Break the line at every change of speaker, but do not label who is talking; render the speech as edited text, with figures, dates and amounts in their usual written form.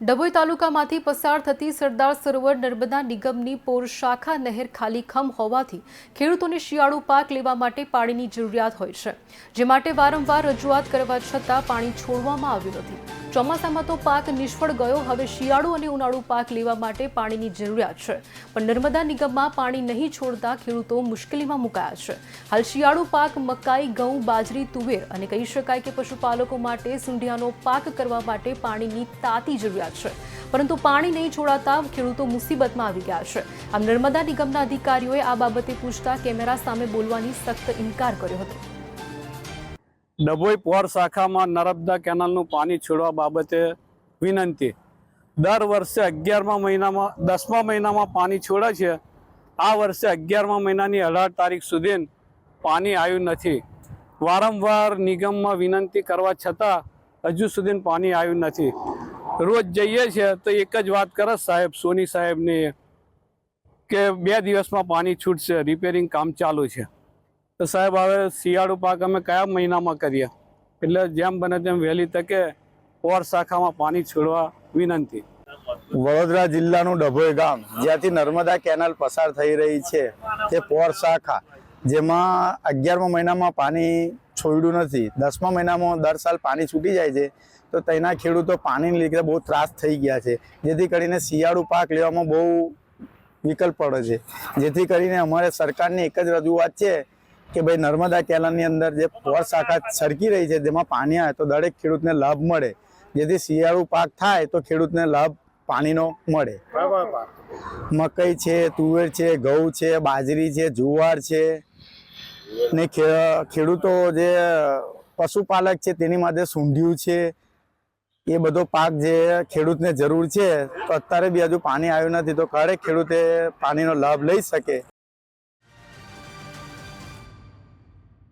ડભોઈ તાલુકામાંથી પસાર થતી સરદાર સરોવર નર્મદા નિગમની પોર શાખા નહેર ખાલી ખમ હોવાથી ખેડૂતોને શિયાળુ પાક લેવા માટે પાણીની જરૂરિયાત હોય છે, જે માટે વારંવાર રજૂઆત કરવા છતાં પાણી છોડવામાં આવ્યું નથી। ચોમાસામાં તો પાક નિષ્ફળ ગયો, હવે શિયાળુ અને ઉનાળુ પાક લેવા માટે પાણીની જરૂરિયાત છે, પણ નર્મદા નિગમમાં પાણી નહીં છોડતા ખેડૂતો મુશ્કેલીમાં મુકાયા છે। હાલ શિયાળુ પાક મકાઈ, ઘઉં, બાજરી, તુવેર અને કહી શકાય કે પશુપાલકો માટે સૂંઢિયાનો પાક કરવા માટે પાણીની તાતી જરૂરિયાત છે, પરંતુ પાણી નહીં છોડાતા ખેડૂતો મુસીબતમાં આવી ગયા છે। આમ નર્મદા નિગમના અધિકારીઓએ આ બાબતે પૂછતા કેમેરા સામે બોલવાની સખ્ત ઇનકાર કર્યો હતો।
ડભોઈ પોર શાખામાં નર્મદા કેનાલનું પાણી છોડવા બાબતે વિનંતી। દર વર્ષે 11મા મહિનામાં 10મા મહિનામાં પાણી છોડે છે। આ વર્ષે 11મા મહિનાની 18 તારીખ સુધી પાણી આવ્યું નથી। વારંવાર નિગમમાં વિનંતી કરવા છતાં હજુ સુધી પાણી આવ્યું નથી। રોજ જઈએ છીએ તો એક જ વાત કરે સાહેબ, સોની સાહેબની, કે 2 દિવસમાં પાણી છૂટશે, રિપેરિંગ કામ ચાલુ છે। તો સાહેબ હવે શિયાળુ પાક અમે કયા મહિનામાં કરીએ? એટલે જેમ બને તેમ વહેલી તકે પોર શાખામાં પાણી છોડવા વિનંતી।
વડોદરા જિલ્લાનું ડભોઈ ગામ, જ્યાંથી નર્મદા કેનાલ પસાર થઈ રહી છે, તે પોર શાખા, જેમાં 11મા મહિનામાં પાણી છોડ્યું નથી। 10મા મહિનામાં દર સાલ પાણી છૂટી જાય છે, તો તેના ખેડૂતો પાણીને લીધે બહુ ત્રાસ થઈ ગયા છે, જેથી કરીને શિયાળુ પાક લેવામાં બહુ વિકલ્પ પડે છે। જેથી કરીને અમારે સરકારની એક જ રજૂઆત છે કે ભાઈ નર્મદા કેનાલની અંદર જે પોર શાખા સરકી રહી છે, જેમાં પાણી આવે તો દરેક ખેડૂતને લાભ મળે, જેથી શિયાળુ પાક થાય તો ખેડૂતને લાભ પાણીનો મળે। મકઈ છે, તુવેર છે, ઘઉં છે, બાજરી છે, જુવાર છે, ને ખેડૂતો જે પશુપાલક છે તેની માટે સૂંઢિયું છે, એ બધો પાક જે ખેડૂતને જરૂર છે, તો અત્યારે બી હજુ પાણી આવ્યું નથી, તો ખરેખર ખેડૂતે પાણીનો લાભ લઈ શકે